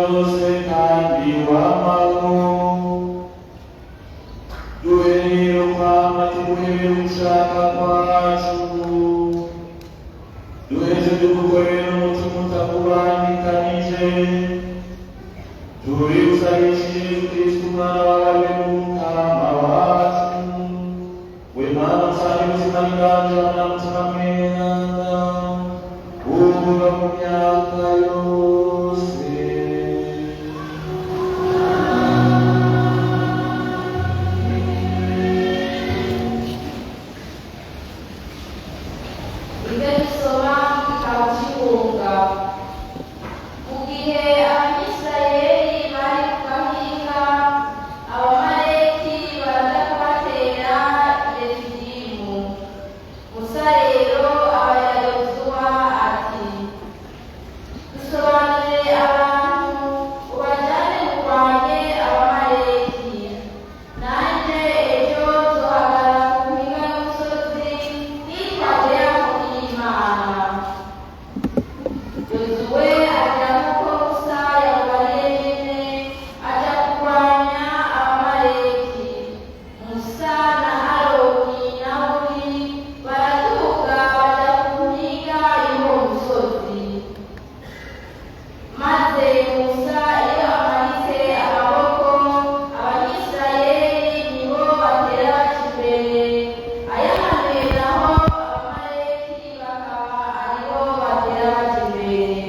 byose kandi wamaho duhere kwama tuguhere gushaka kwacu duheze tugukorere n'umutima utakubangikanije turi usabishije Yesu Kristo umwana wawe n'umukama wacu we Mana usanga ubuzima bwacu na mutima mweranda uvuga mu myaka yose. Ibyo dusoma kikaba kibunga mu gihe Abisirayeli bari ku gahinga abamaleki baraza kubatera i Refidimu. Musa rero abarira Yosuwa ati dusobanurire abantu ubajyane murwanye abamaleki nanjye ejo nzohagarara ku mpinga y'umusozi nitwaje yako y'Imana. Yosuwe ajya nk'uko Musa yamubariye nyine ajya kurwanya abamaleki. Musa na Aroni na Huri baraduga bajya ku mpinga y'uwo musozi. Maze Musa iyo amanitse amaboko Abisirayeli nibo batera baca imbere, ayamanuye naho abamaleki bakaba aribo batera baca imbere.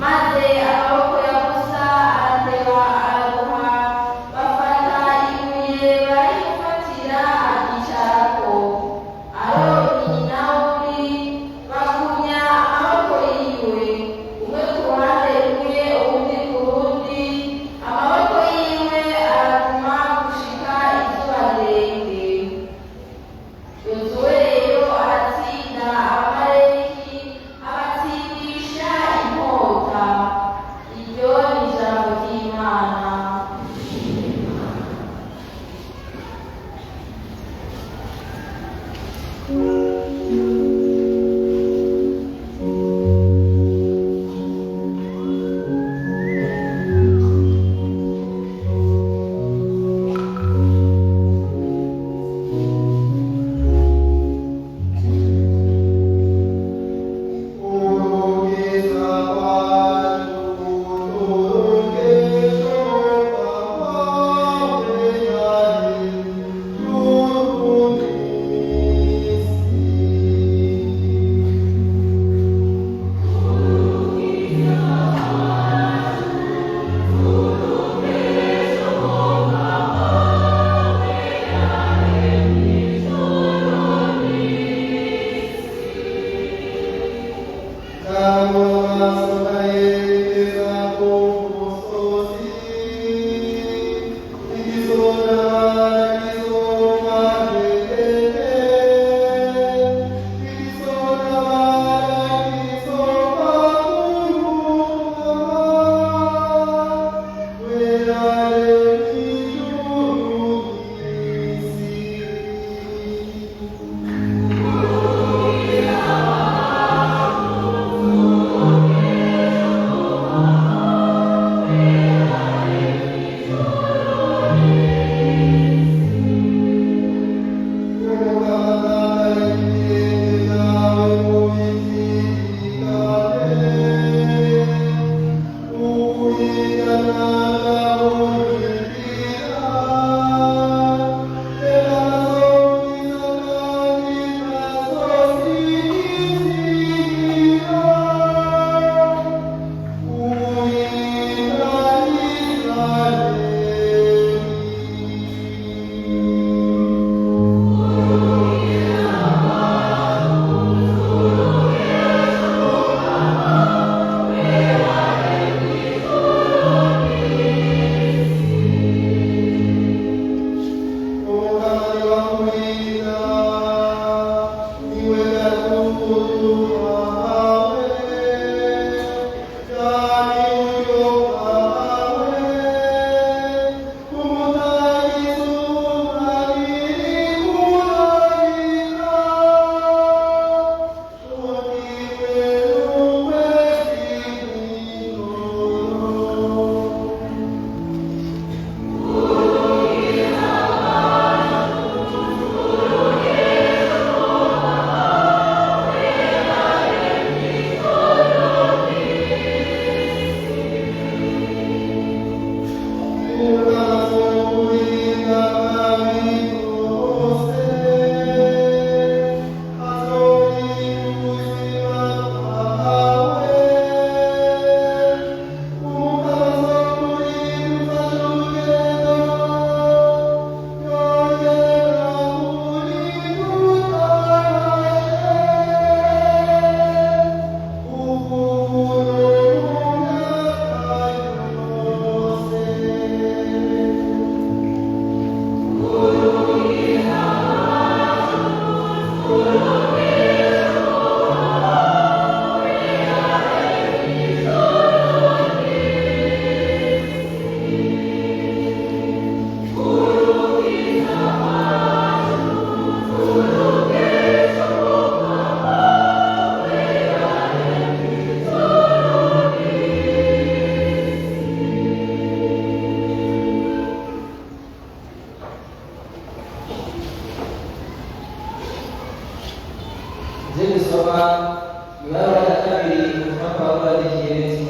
Maze amaboko ya Musa arateba araruha, bafata ibuye barimufatira aryicarako. Aroni na Huri bagumya amaboko yiwe, umwe ku ruhande rumwe uwundi ku rundi, amaboko yiwe araguma gushika izuba rirenge. Yosuwe rero aratsinda abamaleki abatsindisha inkota. Iryo ni ijambo ry'Imana.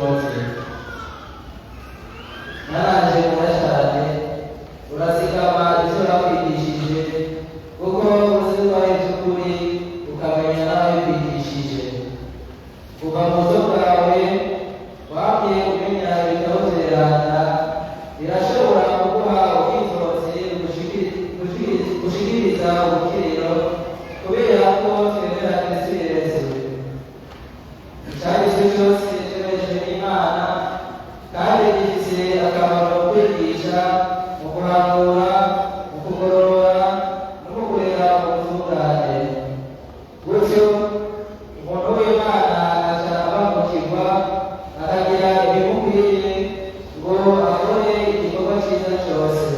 ushobotse. Naranje nkunda cyane urazigama ibyo wakwigishije kuko uzi ko ari iby'ukuri ukamenya nawe wigishije. Kuva mu buto bwawe wabwiye kumenya ibitabo by'iranda birashobora kuguha ubwitonzi gushikiriza ubukiriro kubera ko twemera Kristo Yesu. Icyanditswe cyose cyemejwe n'Imana kandi gifite akamaro mu kwigisha, mu guhanura, mu kugorora no mu kurera ubutungane. Gutyo umuntu w'Imana aca abangukirwa akagira ibimukwiriye ngo akore igikorwa cyiza cyose.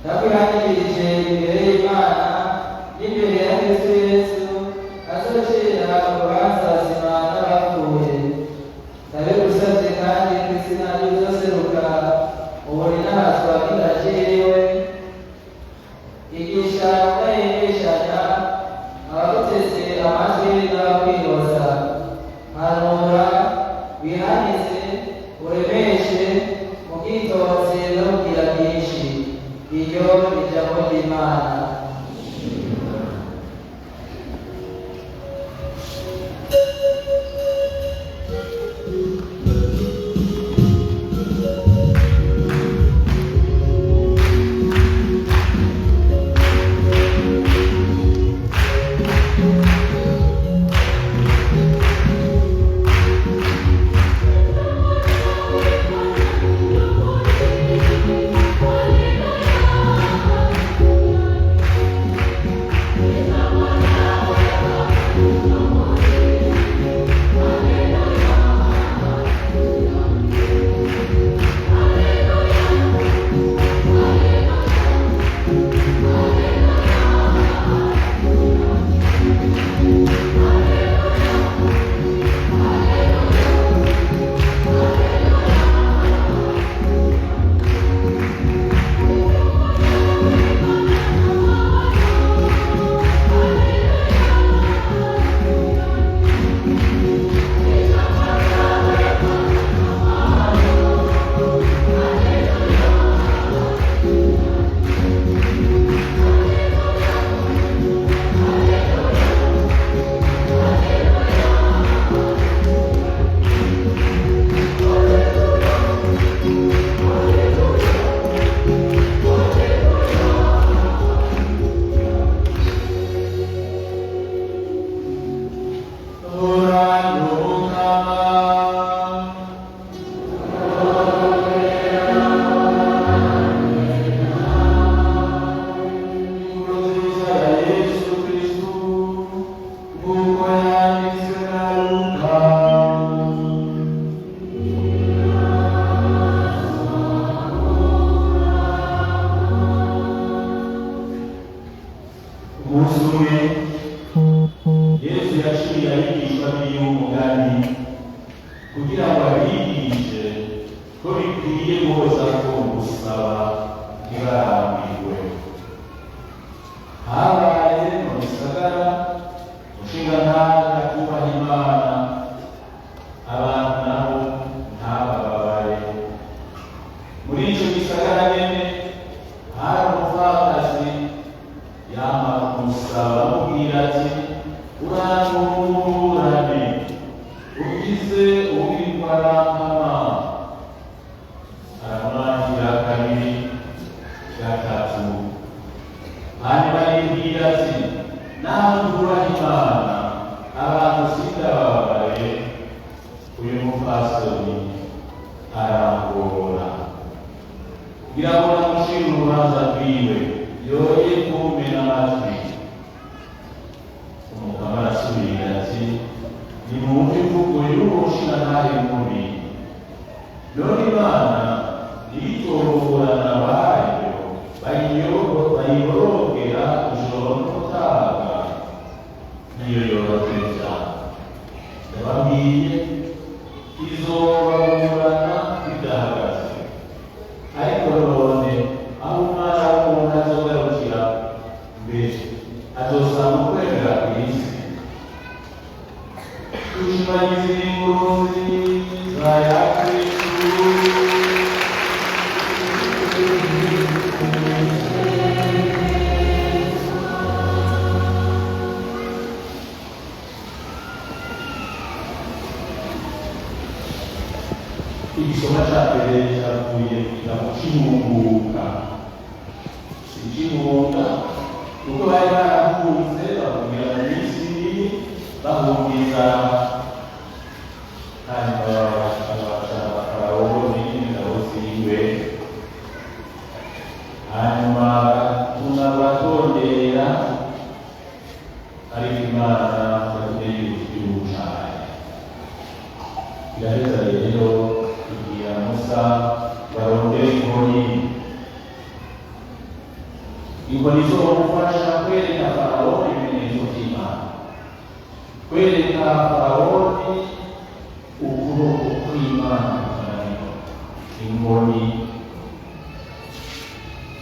Ndakwihanangirije imbere y'Imana n'imbere ya Kristo Yesu azocira urubanza bazima n'abapfuye. Ndabigusabye kandi ku izina ry'uzoseruka uburi n'ahatwa kidakiriwe, igisha udahengeshanya abaguteze amatwi n'abakwiroza. Hanura, wihanize, uremeshe mu bwitonzi no kugira byinshi. Iryo ni ijambo ry'Imana. Tushimanyize inkuru nziza ya Kristu. Igisoma cya mbere cyavuye mu gitabo cy'Ingunguka. Icy'Ingunga kuko bari barahunze bahungira mu Misiri bahungiza hanyuma Farawo n'ingabo ziwe, hanyuma tunabatondera ariko Imana yateye igihugu cyayo. Iraheza rero ibwira Musa barondere inkoni zo bamufasha kwereka Farawo ibimenyetso by'Imana, kwereka Farawo ukuboko kw'Imana inkoni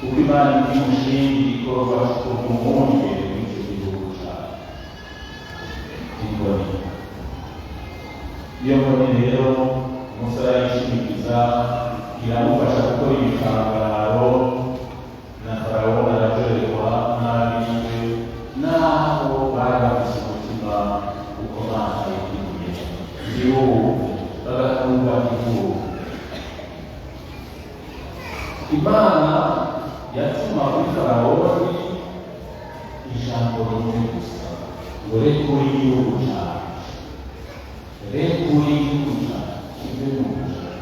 kuko Imana imushinga igikorwa cy'umwungere w'icyo gihugu cyayo. Inkoni iyo nkoni rero Musa arayishimikiza iramufasha gukora ibitangaro na Farawo araryoherwa n'abiwe n'aho bari bafise umutima ukomeye igihugu bagatunga igihugu. Imana yatuma kuri Farawo ijambo rimwe gusa ngo rekure igihugu cyawe, rekure igihugu cyawe kive mu nzira,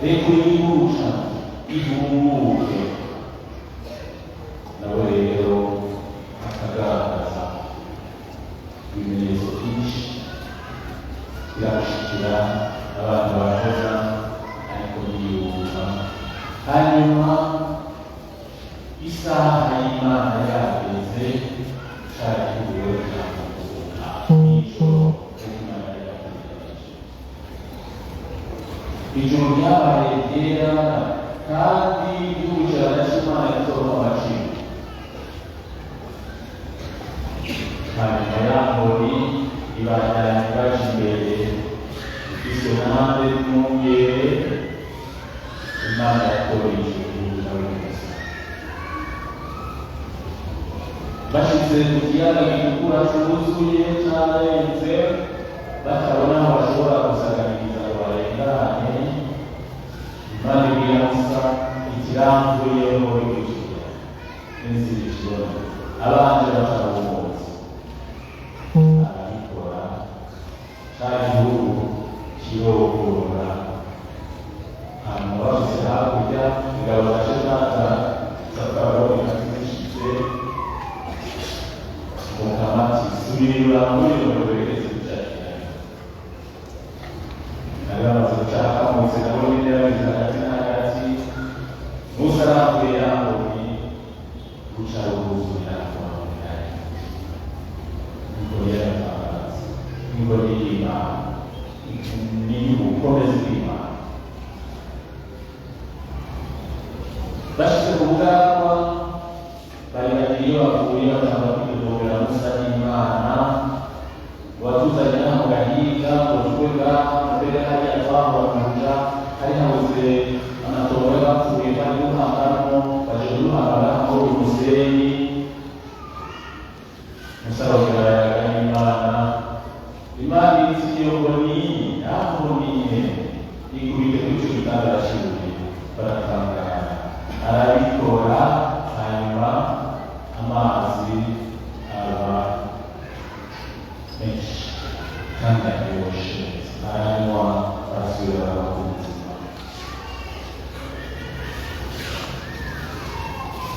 rekure igihugu cyawe gihumuke. Nawe rero akagaragaza ibimenyetso byinshi birashikira abantu bahoza ariko ntiyumva. Hanyuma isaha y'Imana yageze, cari kugero cyamukuka ijoro ry'Imana yategereje. Ijoro ryabaye ryera kandi igihugu cy'Imana kizoba amaciro. Hanyuma y'angori ibandanya baje imbere ifise impande n'umwungere. Imana yatoreye igihugu nawe gusa. Bashyize ku kiyaga gitukura cyuzuye cyarenze, batabona aho bashobora gusaganiriza ngo barengane, Imana ibwira Musa ikiramvuyeho y'igiciro n'inzira ikibona abanje batabumutse. Arabikora, cya gihugu kirogora. Hanyuma bashyize hakurya ingabo za Shefata za Farawo ikazishyitse mukamati subirira muri iyo berekeze gucakira. Nari bamaze gucaka mu nzira nabo nyine yabize hagati na hagati. Musa arambuye yangoni guca ruzurira kubamugaye. Inkoni y'agatangaza, inkoni y'Imana, ni ubukomezi bw'Imana. Bashyize ku bwanwa bari iyo bavuye bashaka kwidogera Musa n'Imana watuzanye hano gahiga ngo tube bwanwa mbere hariya twahoramuja hari habuze amatongo bapfuye bari guhangamo baje guhangaramo umusenyi. Musa bagaragara n'Imana. Imana izi iyo nkoni aho nihe ikubite kuri icyo gitanda cy'ubuye baratangara. Arabikora hanyuma amazi aba menshi kandi aryoshye, aranywa arasubira ku buzima.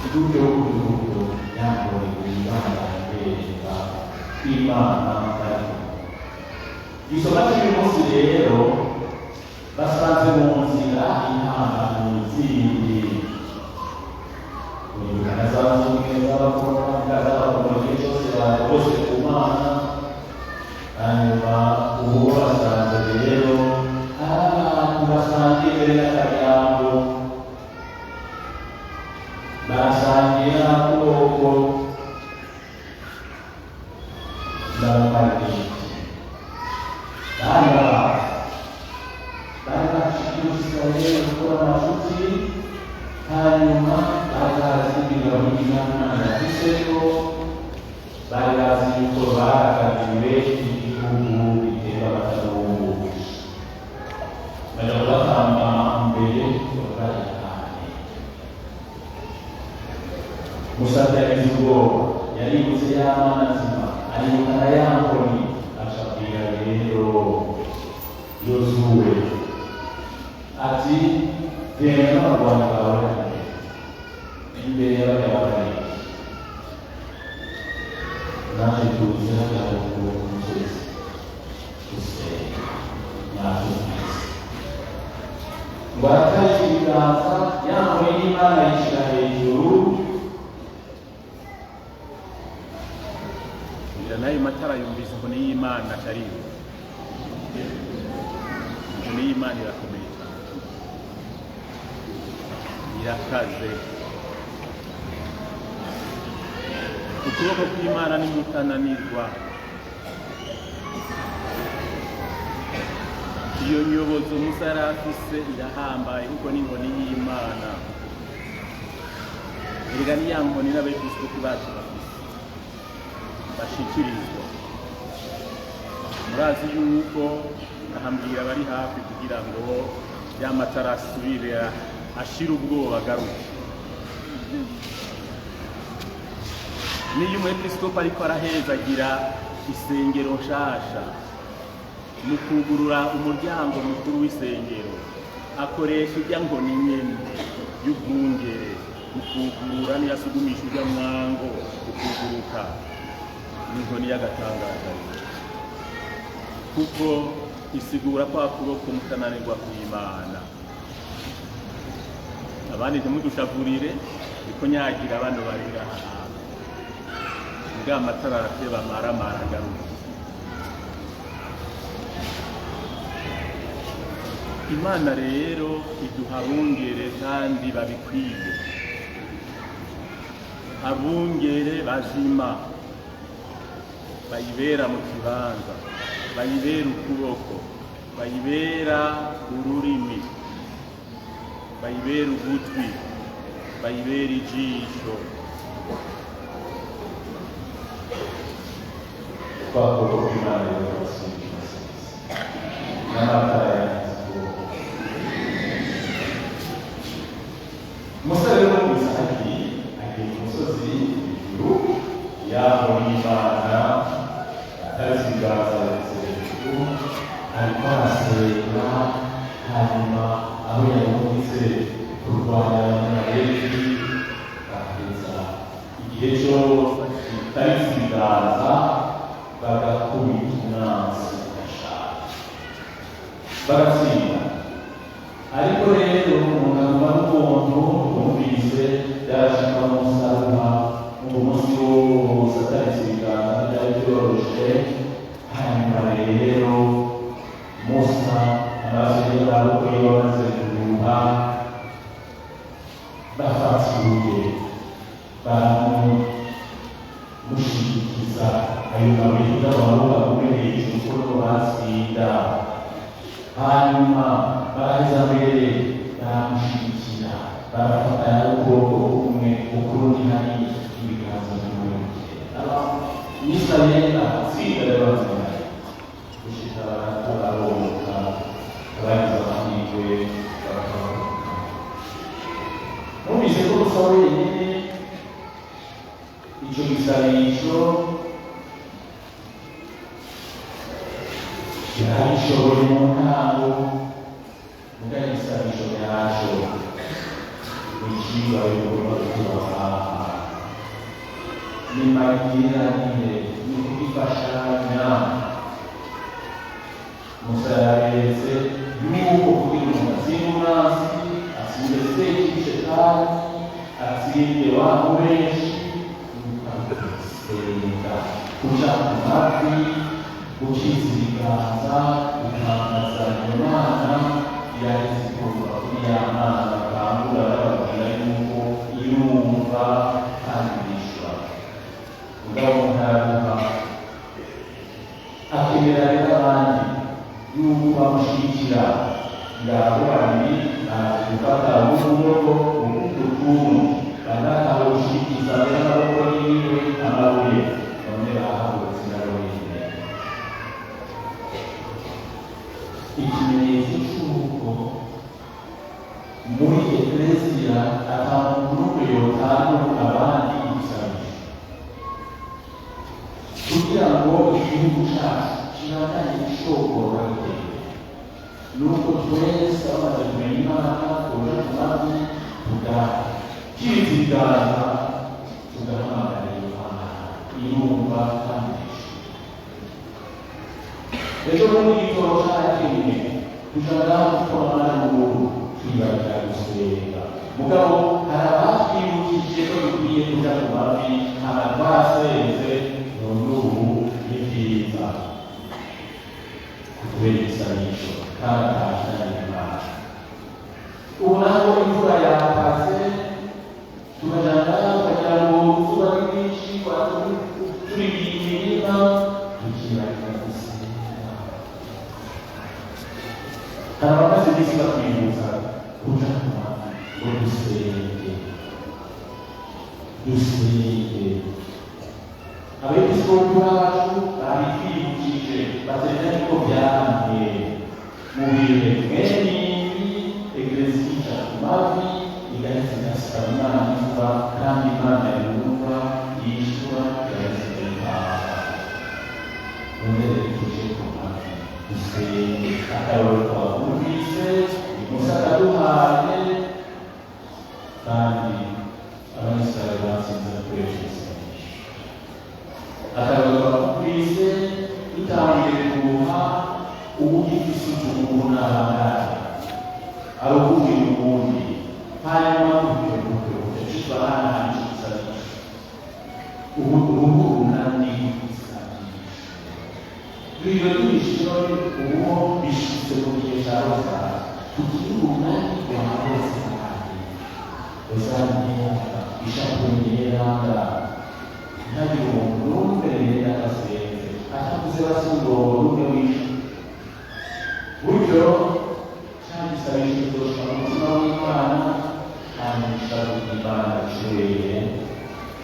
Igihugu cy'ubukungu yambaye Imana ibereka Imana ariko igisoma cy'uyu munsi rero basanze mu nzira intama zindi bose ku Mana. Hanyuma ubu basanze rero abantu basangiye imbere y'akaryango, barasangira kuboko n'abamarayika. bari bashishikariye gukora amafuti hanyuma bakazi ibintu by'Imana yashyizweho bari bazi yuko baragabiriwe igihugu bitera abatarungu bajya batamba mbere bakayahane Musa yagize ubwoba yaributse y'Imana nzima aribukana y'Ankoni acabwira rero Yozuwe ati genda n'abarwanyi bawe imbere y'abanyabanyi naje tuzi hajyaho ku musozi gusenga naje tuzi ngo aratashye ibiganza Yankoni y'Imana yishyira hejuru nayo matara yumvise inkoni y'Imana atariyo inkoni y'Imana irakomeye cyane irakaze ukuboko kw'Imana nimutananirwa iyo nyobozo Musa yari afise irahambaye kuko n'inkoni y'Imana erega ni ya nkoni n'abepiskopi bacu bashikirizwa murazi yuko ahambira bari hafi kugira ngo ya matara asubire ashira ubwoba agaruke niyo umwepiskopi ariko arahezagira isengero nshasha mu kugurura umuryango mukuru w'isengero akoresha ijya nkoni nyene y'ubwungere ukugurura niyasugumisha ujya mwango ukuguruka n'inkoni y'agatangaza kuko isigura kwa kuboko mutananirwa kw'Imana abandi ntimudushavurire ariko nyagira bano barira bwa matara arateba maramara agaruka Imana rero iduha abungere kandi babikwiye abungere bazima bayibera mu kibanza bayibera ukuboko bayibera ururimi bayibera ugutwi bayibera ijisho twakuboko kw'Imana yose n'amatara yanditswe Musa rero mu Isahaki agiye ku musozi hejuru y'aho y'Imana atarazigaza hejuru ariko arasenga hanyuma aho yahunze kurwanya Abamaleki bakageza igihe cyose itarizigaza bagakubita umwanzi ugashaka bagatsinda ariko rero umuganga w'umuntu wumvise yarashaka umusaraba mu munsi wose atarizigaza byari byoroshe hanyuma rero Musa amaraso y'amaboko yiwe amaze kuruha bafata ibuye baramushigikiza ayo mabuye y'amaboko agume hejuru kuko batsinda hanyuma baraheza mbere baramushyigikira barafata ukuboko kumwe ukurundi hari ibiganza by'umwere Isirayeli atsinda y'abazima gushika bararokoka abagize amahirwe bararokoka numvise ko Musa wenyine icyo gisabisho yarabishoboye mu ntango muga igisabisho yarashoboye icigwa bikorwa kubaha n'imagirane ni ukugifashanya Musa yaretse yuko kugira umuntu atsinde umwanzi atsinde sekibi shetani atsinde abantu benshi ukagusenga kuja ku mavi gukiza ibiganza gutangaza Imana yari zikorwa kuri ya Mana bakangura bababwira yuko irumva kandi bishwa mugabo ntararuha akenera rero abandi y'uko bamushyigikira ngabo babiri gufata ukuboko ukundi bagataha gushyigikira n'amaboko yiwe amabuye none bahagurutse n'ababuye ikimenyetso cy'uko muri eklesiya atantu n'umwe yotanu abandi ibisabisho kugira ngo igihugu cyacu kibandanye gishobora gutera nuko twese abamaze kumenya Imana tuje ku mavi tugakirizigaza tugahamagarira Imana irumva kandi ejo bundi igitoro cyarakemye tujana gukorana n'umuntu twibarira gusenga mugabo hari abatwibukije ko dukwiye kuja ku mavi abantu basenze none ubu ni byiza kubera igisabisho kandi ahashanya Imana ubu naho imvura yakaze tukajana kugira ngo uzuba ni rwinshi turi imirima tukibarira gusenga hari abamaze iminsi batwibutsa kuja ku mavi ngo dusenge abepiskopi bacu babitwibukije batenda niko byahamye mu bihe mwene ibi eklesiya ica ku mavi igahita igasaba Imana imvura kandi Imana yumva yishura igahita itaha none rero tuje ku mavi dusenge akarorero twabumvise Musa akaduhaye kandi abamisirayeli batsinze kuresha akarorero twabumvise dutangiye kubuha ubugifise umuntu n'abangari abukubwira ubundi hanyuma kubwira ubundi cyitwa hana igisabisho ubu runani igisabisho rero twishiro ubu bishitse mu gihe cya rozari tugira urunani rwa rozari ishapure yeranga ntihagire umuntu n'umwe rero agasenze atavuze basingoro n'umwe wishe buryo cyane gisabisho kizoshika mu mutima w'Imana kandi gisabisho Imana gishoboye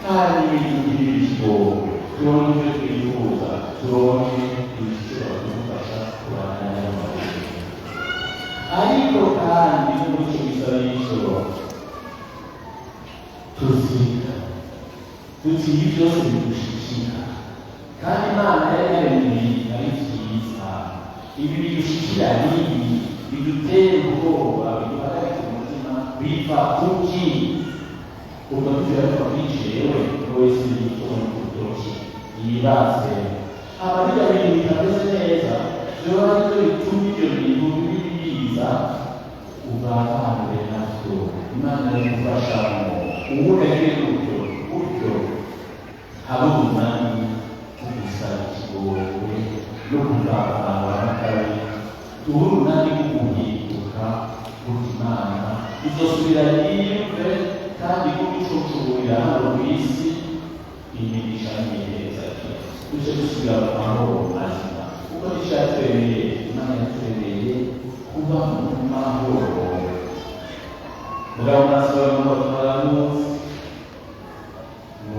kandi ibintu by'ikigogo turonke ibyo twifuza turonke ibishobora kudufasha kubana n'amahoro ariko kandi muri icyo gisabisho tuzika tuti ibi byose bidushikira kandi Imana yari yaremye ari byiza ibi bidushikira n'ibi bidutera ubwoba biduhagarika umutima biva kuki ubwo tujya kuri jewe wese yitona kutoki yibaze amarira bintu bitameze neza byoba aribyo bituma ibyo bintu bibiza ubatange natwo Imana yagufashamo ubureke gutyo habe umunani ugusaba ikigowe no kuvavanga n'akabi tuhe umunani kuguhinduka gutya Imana izosubira yiyumve kandi kubicucurira hano ku isi imigisha n'imiheza tuje dusubira mu mahoro mazima kuko nicyaturemeye Imana yaturemeye kuba mu mahoro mugabo nasaba mu batwaramunsi ni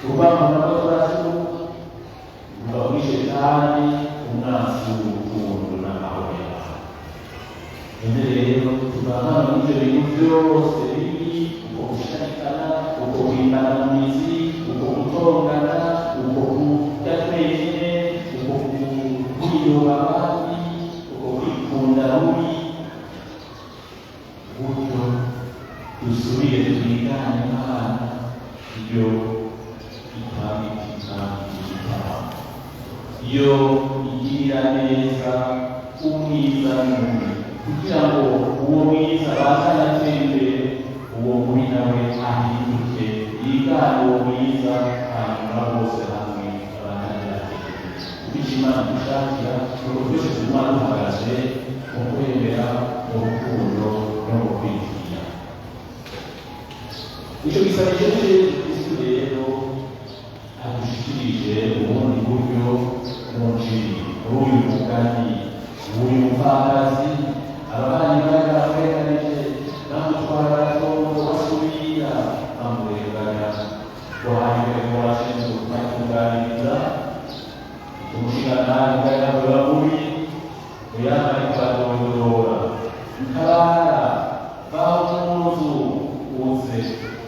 urwango nabwo turasuka ruva muri shetani umwansi w'urukundo n'amahoro yawe none rero tugahana n'ibyo bintu byose bibi uko gushakana uko kwimana mu mizi uko gutongana uko kurya twenyine uko kwiyoba abandi uko kwikunda rubi gutyo dusubire twigane Imana iyo iyo igirira neza umwiza n'umubi kugira ngo uwo mwiza bazane atera imbere uwo mubi nawe ahinduke yigane uwo mwiza hanyuma bose hamwe abandanye batera imbere bityo Imana dushakira nuko twese tuguma duhagaze mu kwemera mu rukundo no mu kwitinya icyo gisabisho Yesu rero adushikirije ubundi buryo n'umuciri akayakora mubi uyamara ikadondora ntabara baho muzu uze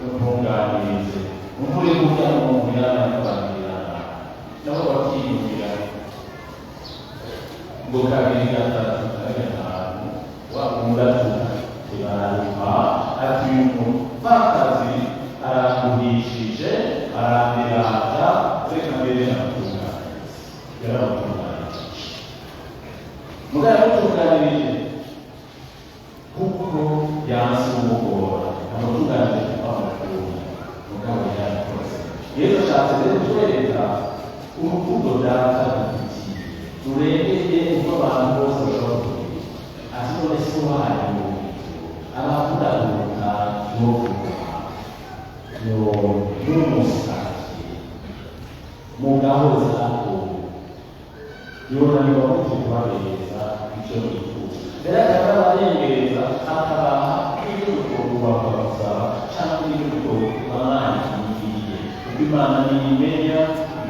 untunganirize umuri kurya umuntu yamara kwakirana nabo bakiyumvira ngo kabiri gatatu gatanu wakundatuka tibararima ati uyu mupfakazi arangurishije arandiraza reka mbere namutunganiriza yaramutunganirije mugabo yamutunganirije kuko yanse umugora amutunganirije amukunda mugabo yarabikoze yesu ashatse rero kutwereka urukundo data dufitiye turengeye uko abantu bose bashobora kugira ati none si ko bahariwe abakuraruka n'umusazi mugabo zako yonanirwa kuti kubabereza icyo bifuza rero akaba abarengereza akabaha ibyo kubabaza cyangwa ibyo bamwangiriye kuko imana niyimenya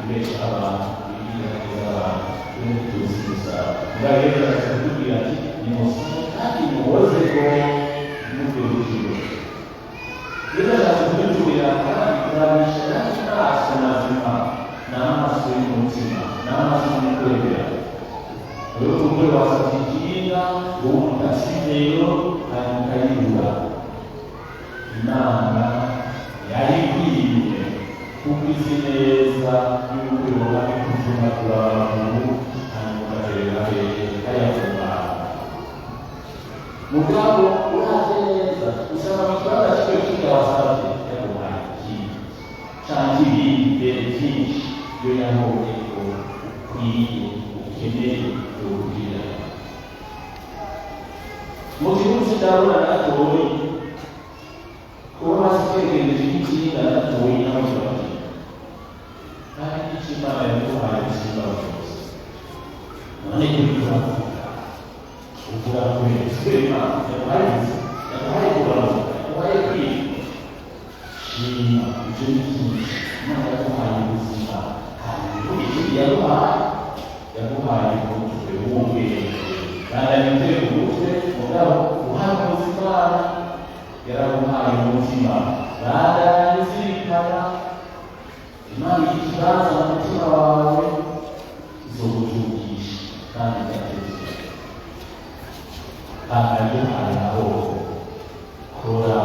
ibesha abantu ibigirageza abantu n'utuzi gusa ngahereza akatubwira ati nimusome kandi muhozeho n'ubwirujiro rero ashatse kubiturira kandi kurabisha n'amaso mazima n'amaso y'umutima n'amaso y'ukwemera rero kumwe wasabye ikinga uwo mutasizeyo hanyuma ukayibura imana yarikwiye kuko izi neza y'uko ibona ikuvuna kurabaguru hanyuma ukagerera hehe kayakubara mugabo uraje neza usaba ikibazo cyo kwiga wasabye yaguhaye ikindi cyangwa ibindi byinshi iyo yabonye ko ukwiye ukeneye kuwugira mu gihugu cy'indabona gatoyi kuba hasi twegereje ikinga gatoyi n'abaturage kandi n'ikimana yaduhaye gusiba byose none kuri turavuga uvuga kuri twema yaduhaye kubaruka yaduhaye kwiga shima ibyo ni byinshi imana yaduhaye ubuzima hanyuma ikindi yaduhaye umutwe w'ubwenge kandi anyuze ku mutwe mugabo uhanuza imana yaraguhaye umutima bazirikana imana ikibanza mu mutima wawe izogutungisha kandi igateza akaguhaye aho kora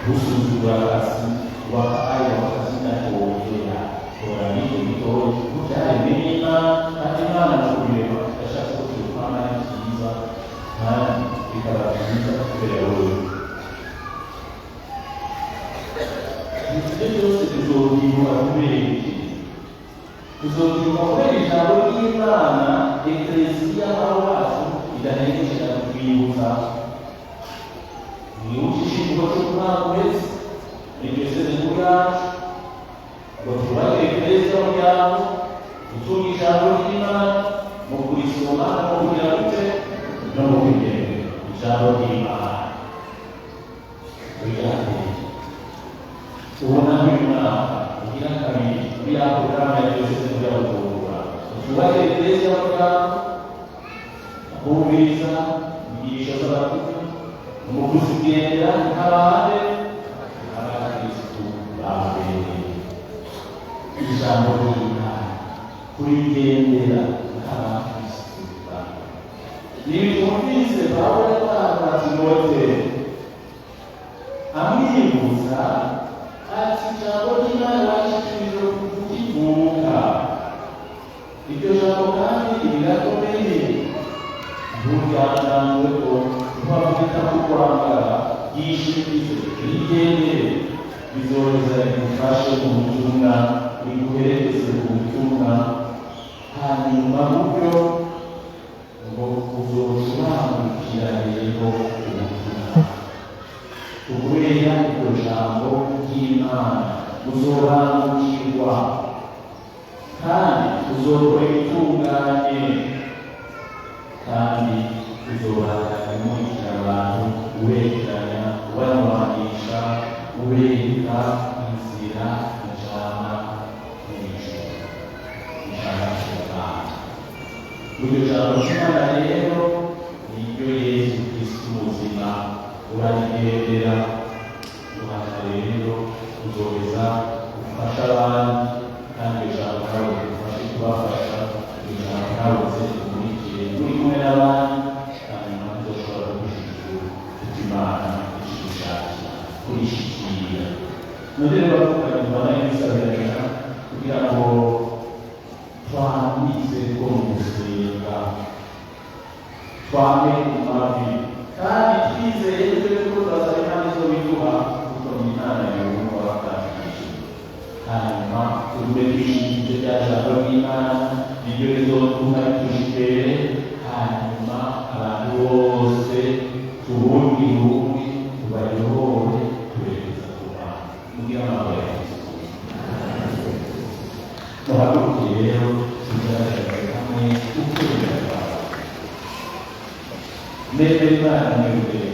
gusuzugura akazi wakaye akazi ntakongera kora n'ibyo bitoya kubyare binini kandi imana nakubireba yashatse ko tubipana ari byiza kandi bikaba byiza kubera wowe ibyo byose tuzobyibuha kubera iki tuzobyibuha kubera ijambo ry'imana eklesiya aho wacu idaherekeza kutwibutsa mwibukishe ikigo cyo kumwaka wese iryo sezerano ryacu ngo twubake eklesiya muryango gutunga ijambo ry'imana mu kurisoma no mu kugira gute no mu kwigendera ijambo ry'imana uyambere ubona uyu mwaka ugira kabiri muri ya porogaramu ya diyoseze muri ya bujumbura twubake eklesiya muryango kumviriza inyigisho z'abakuze mu kuzigendera nk'abandi abakristu bambere ijambo ry'imana kurigendera nk'abakristu bambere nibitumvise pawulo yatanga timote amwibutsa ati ijambo ry'imana washikirije kukivuka iryo jambo kandi rirakomeye nturyandangwe ko ntibavugita ku kwambara yishikize rigendere bizorohereza rigufashe mu butumwa biguherekeze ku butumwa hanyuma buryo ngo uzosobanukira rero ubutumwa kubera iryo jambo ry'imana uzobanukirwa kandi uzokora ibitunganye kandi uzobana kumurikira abantu ubegeranya ubanywanisha ubereka inzira ijana n'ijuru iryo jambo ry'Imana rero niryo Yesu Kristo muzima urarigendera uhana rero uzobeza ufasha abandi kandi iryo jambo nawe ufashe kubafasha iryo jambo nawe uze ukurikire uri kumwe n'abandi kandi nawe uzoshobora gushikira Imana ishishakira kurishikira none rero bakugana Imana y'isabirana kugira ngo twanditse ko musenga twame kumavi kandi twizeye ko twasaba Imana izobiduha kuko ni Imana yumva bakatwisha hanyuma tugube twishimije rya jambo ry'Imana niryo rizoduha ritujibere hanyuma abantu bose tubungirungi tubayohore tubereza ku Mana kugira amahoro ya Kristo tuhagurukiye rero tugaragaze hamwe ukwemera kwawe mbere Imana mwirugere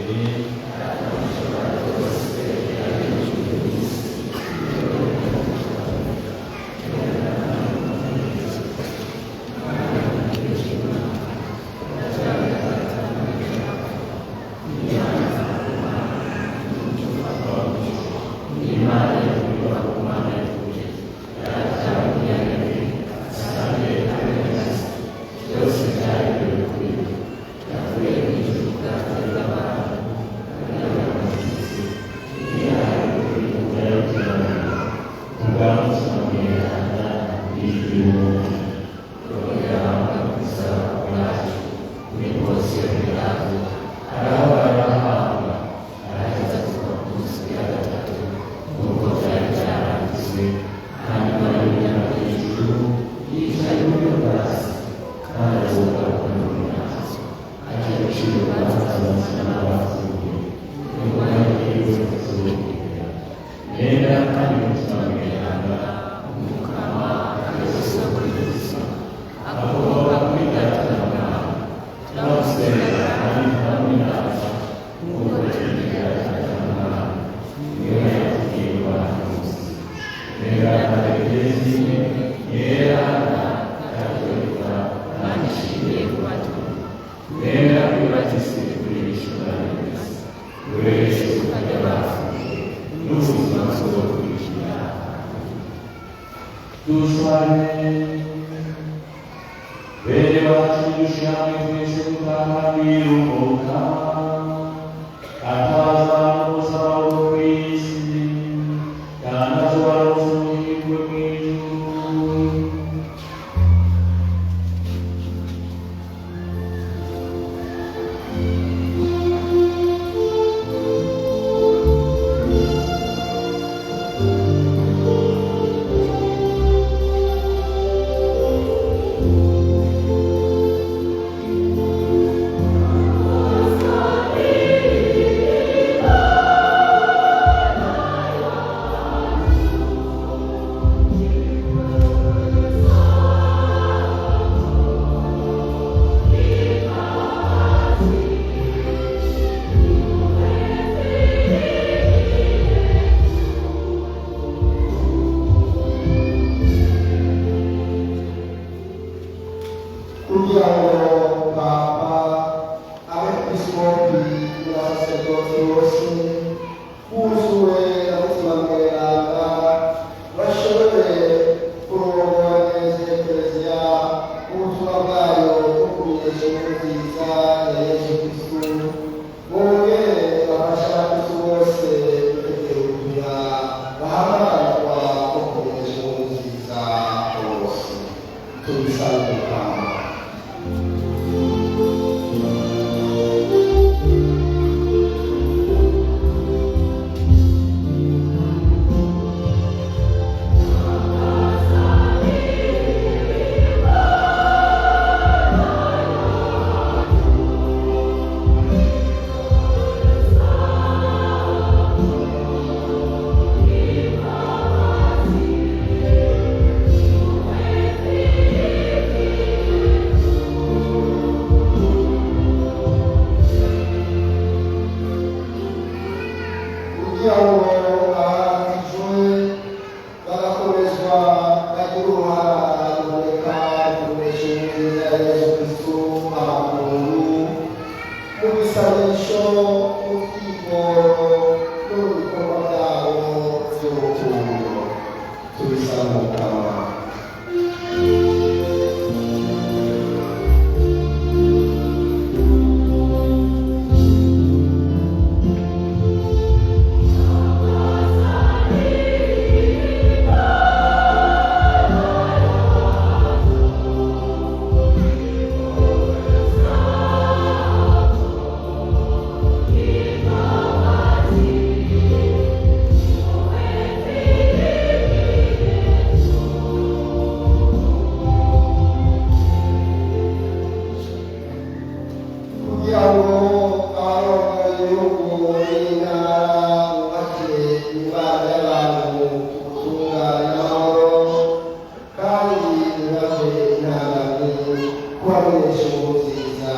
bamenyesha inkuru nziza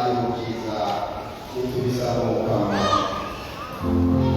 y'umukiza n'itubisaba umukama. Amen.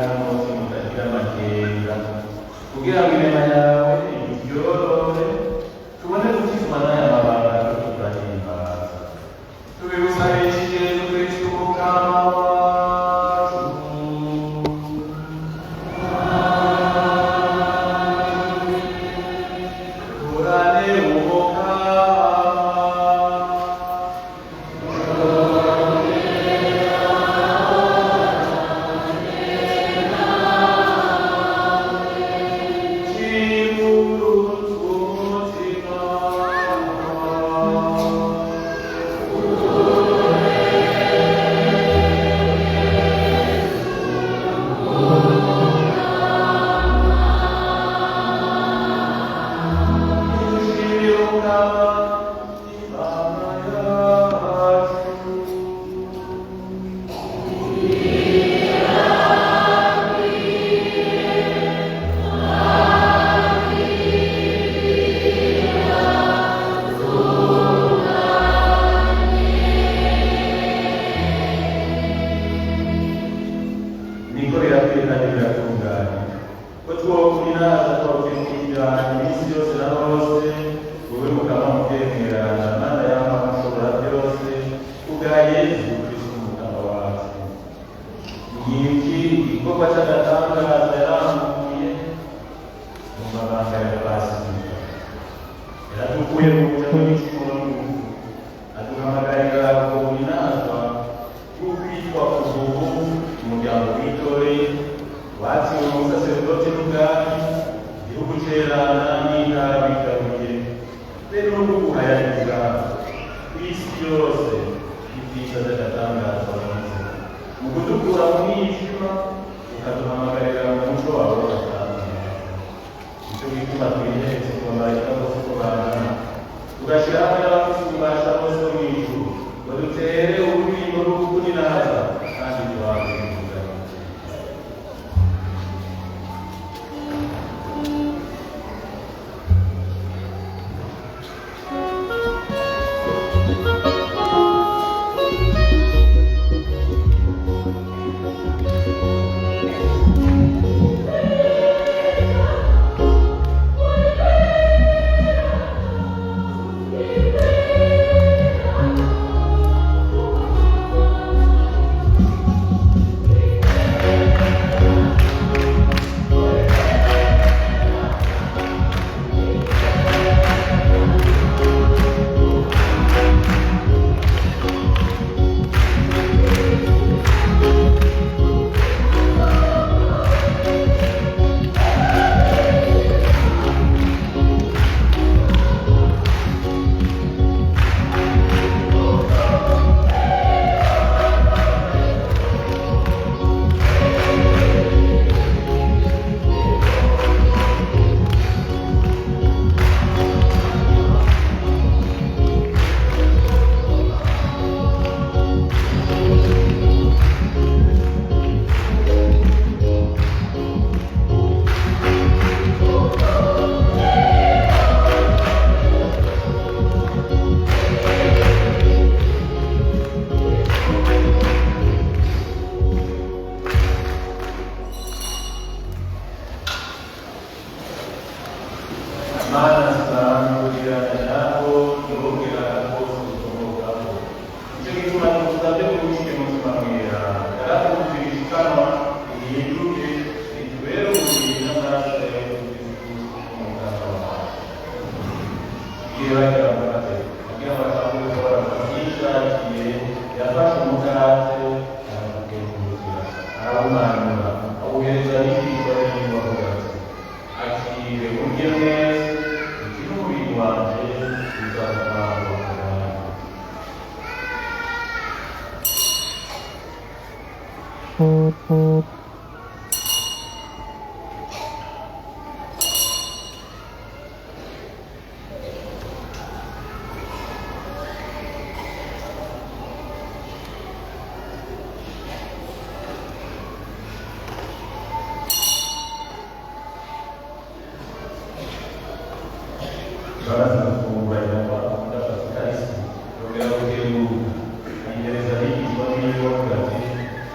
n'umunsi mutagira amakenga kugira ngo inema yawe yorore tubone gukizwa n'aya mabanga turiko turahimbaza tubigusabishije Yesu Kristo umukama wacu. Turane umukama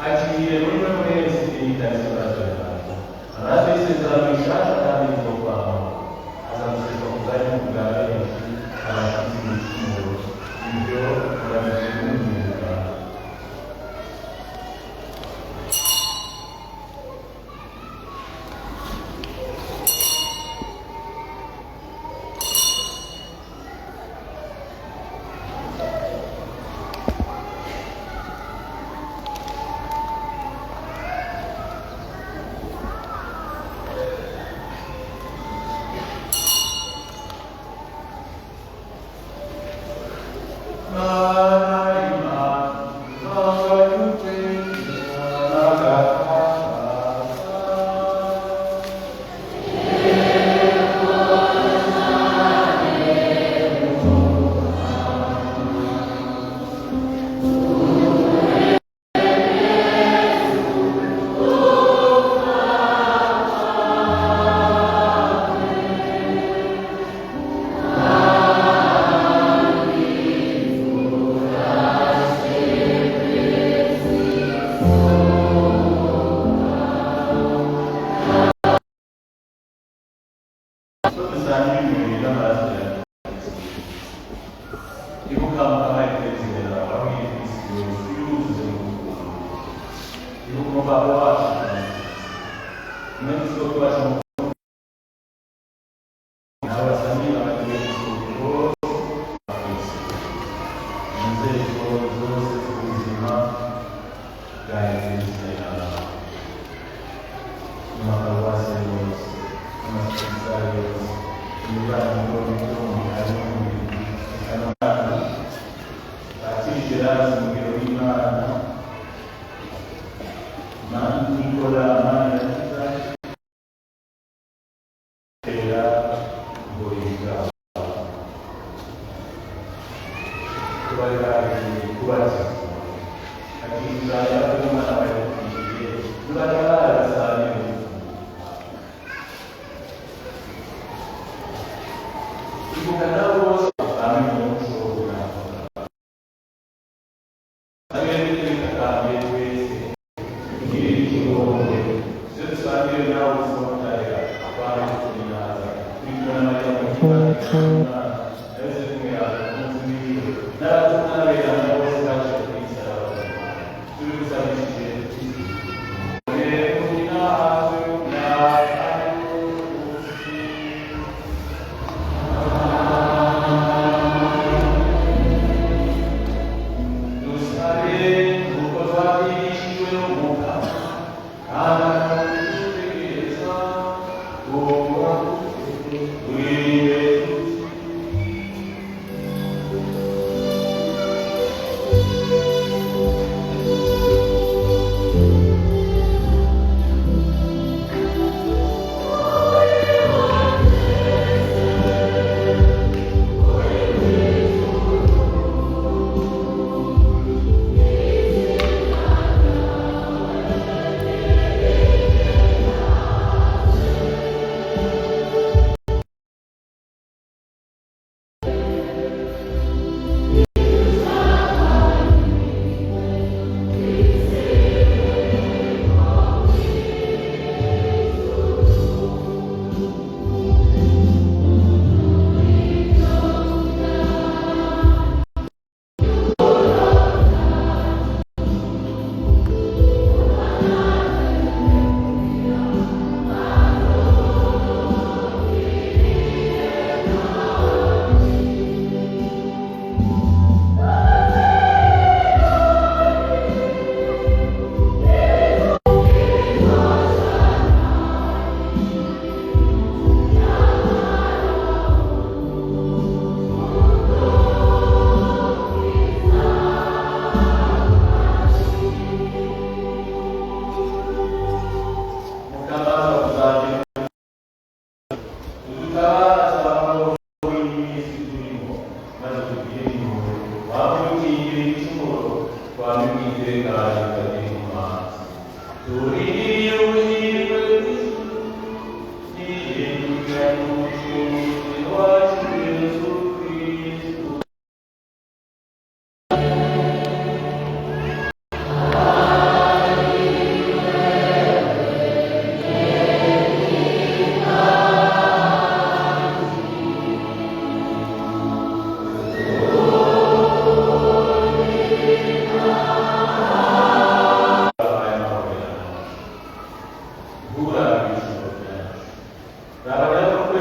Akire muri mwese iyi isezerano rishasha kandi rizokwama azamushika ku bwari bwa benshi abashize ibicumuro ibyo urabizimunga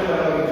Amen.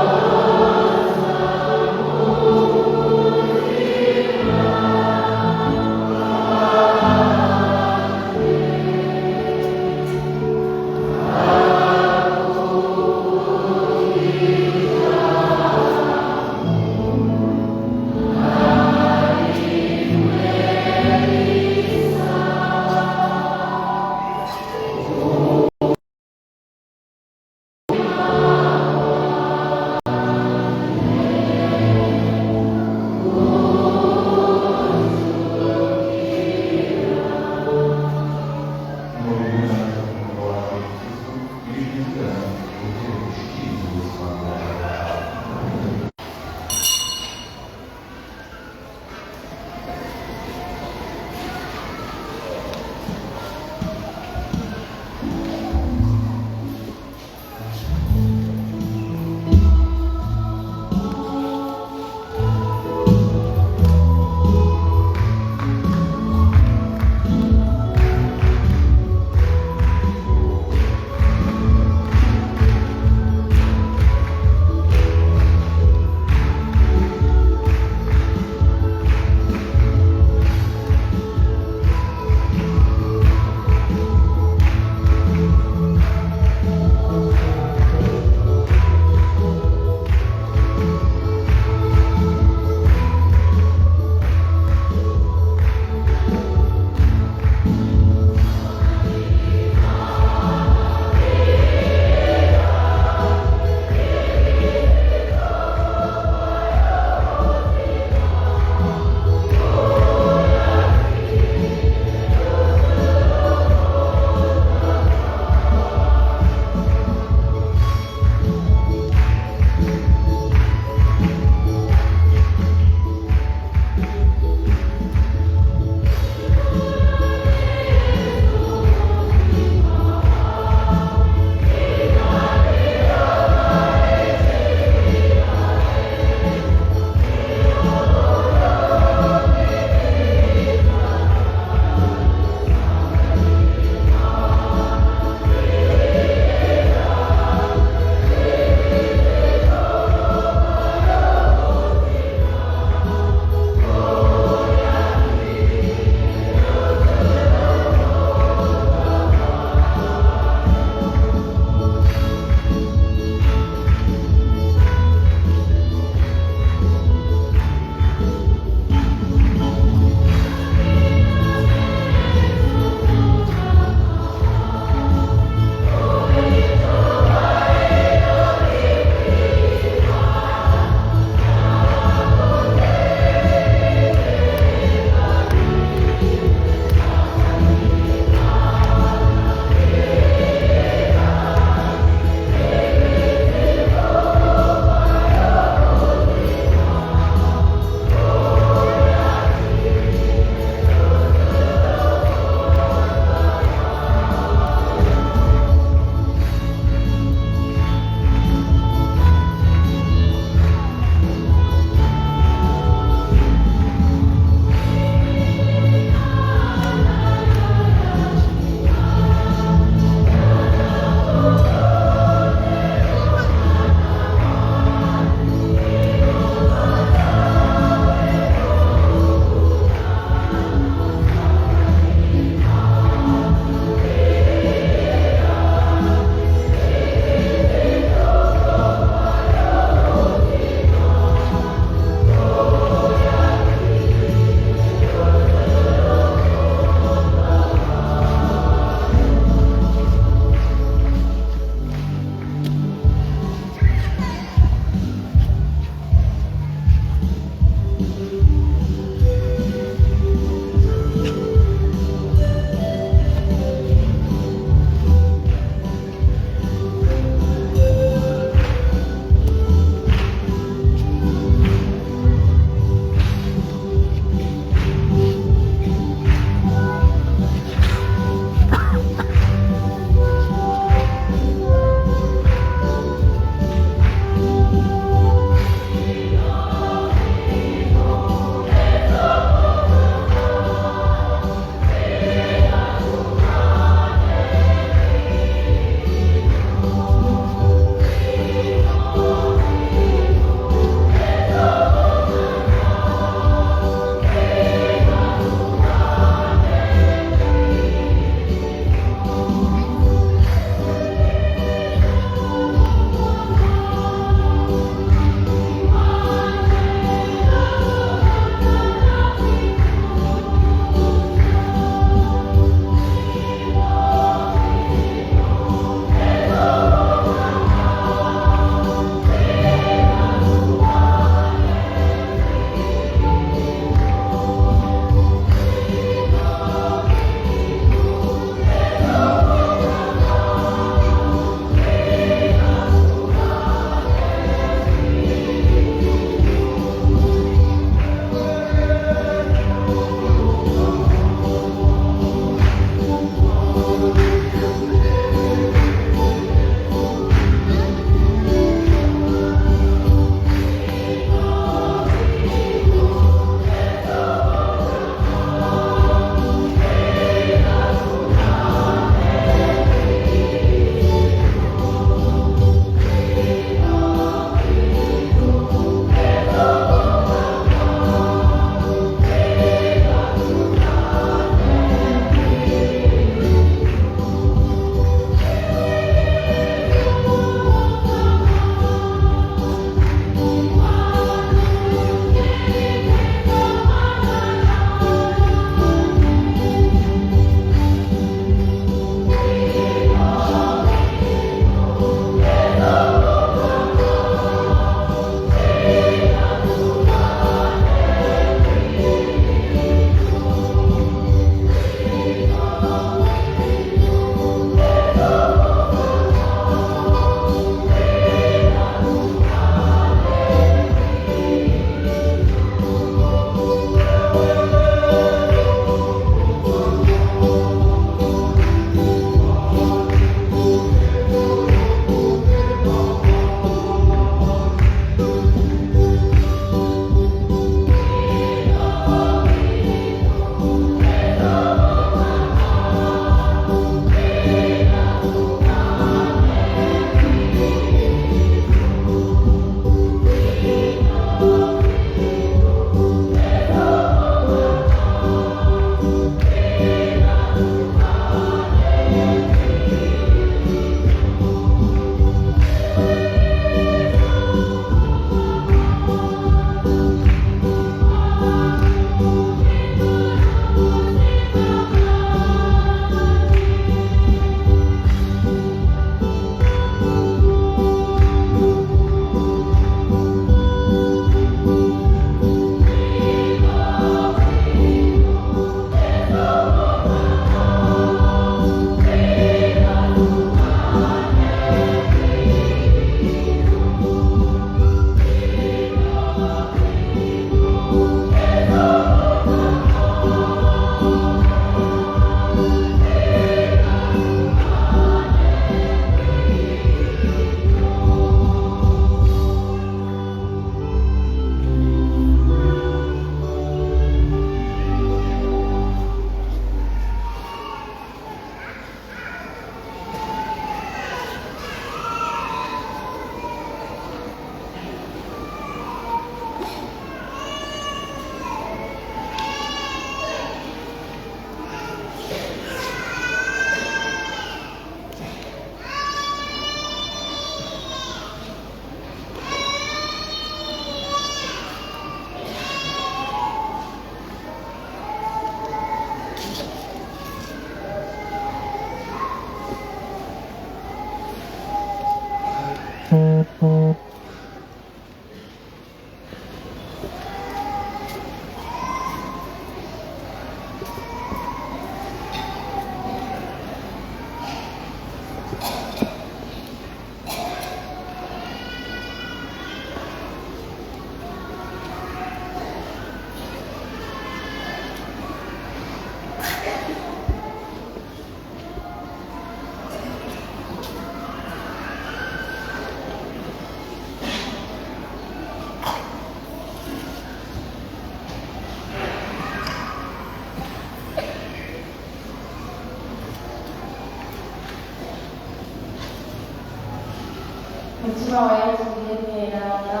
Mutima wa Yesu mweranda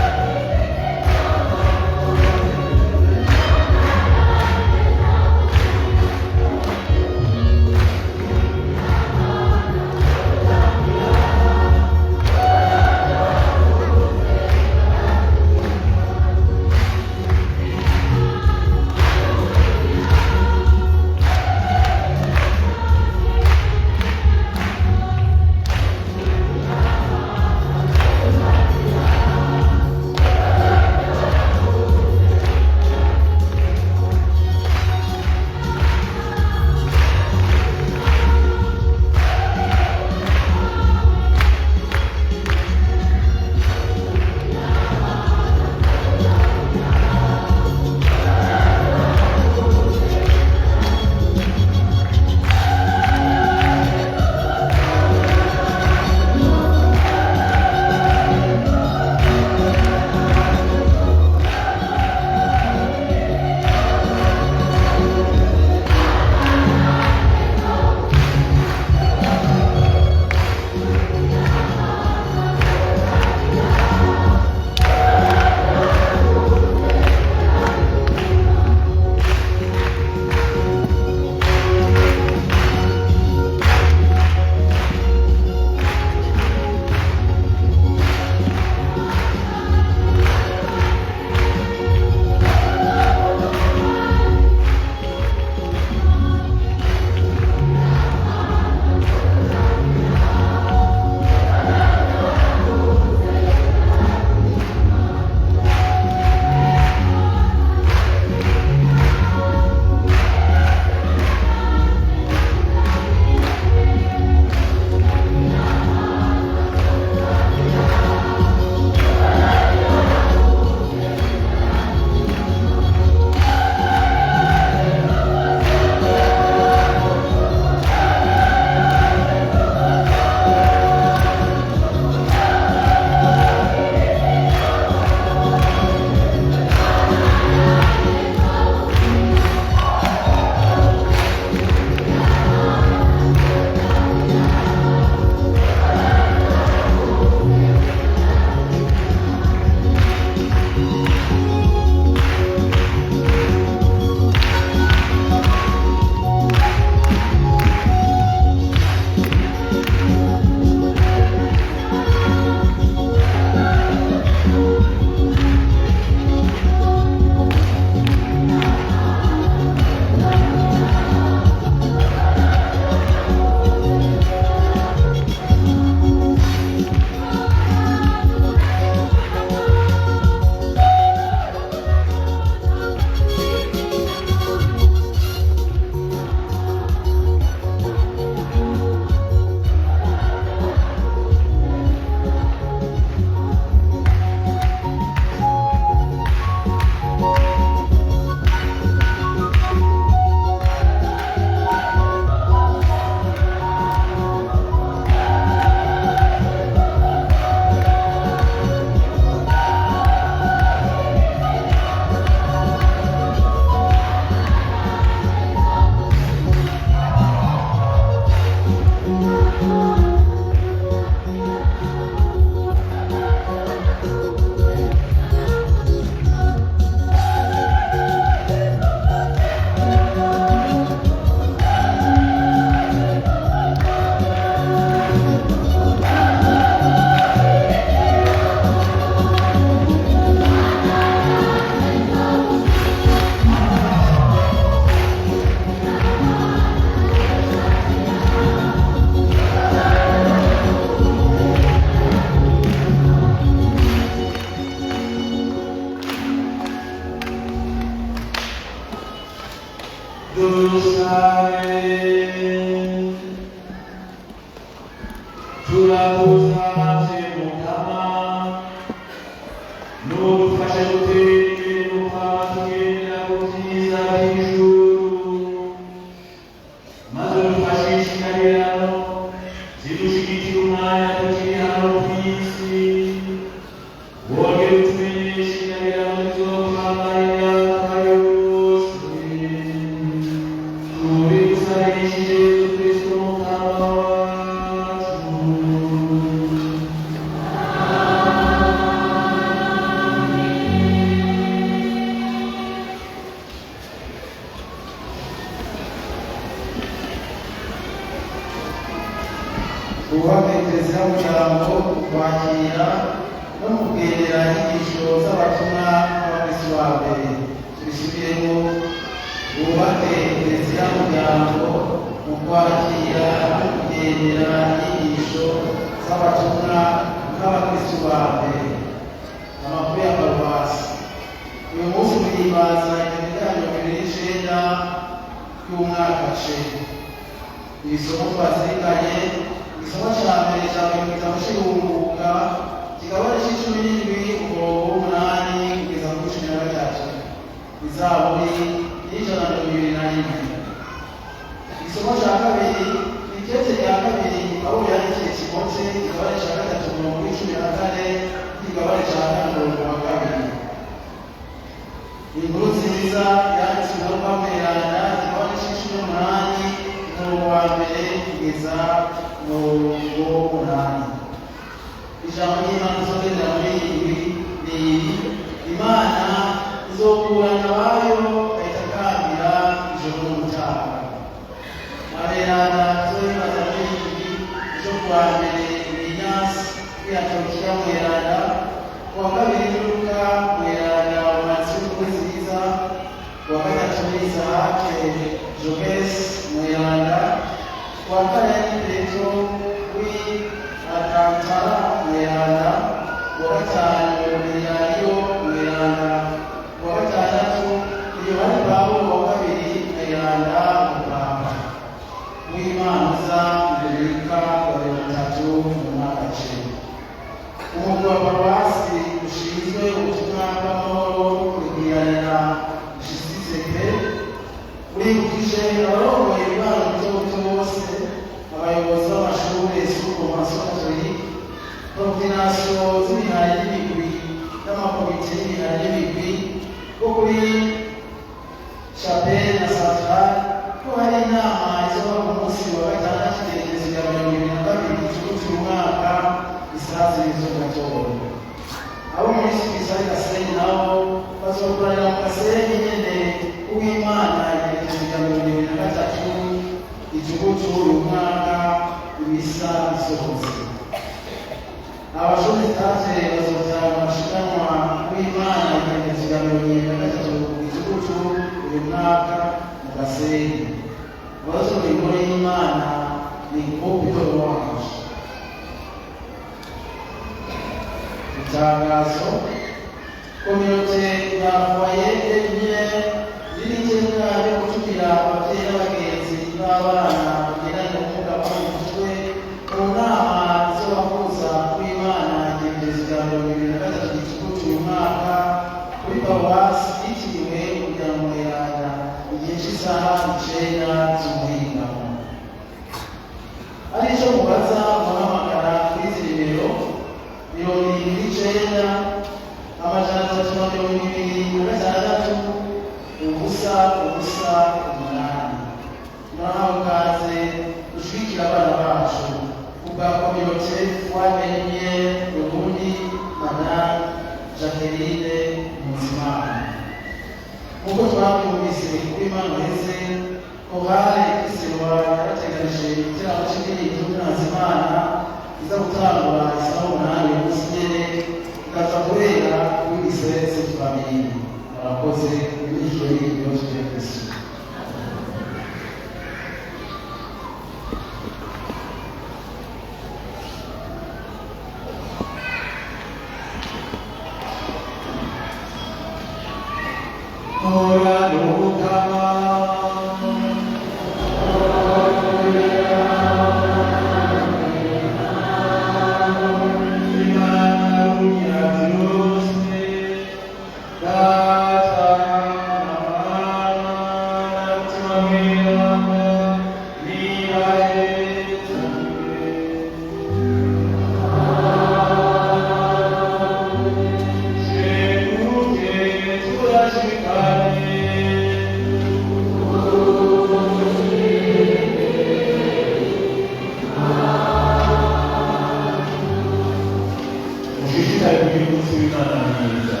Imana mwiza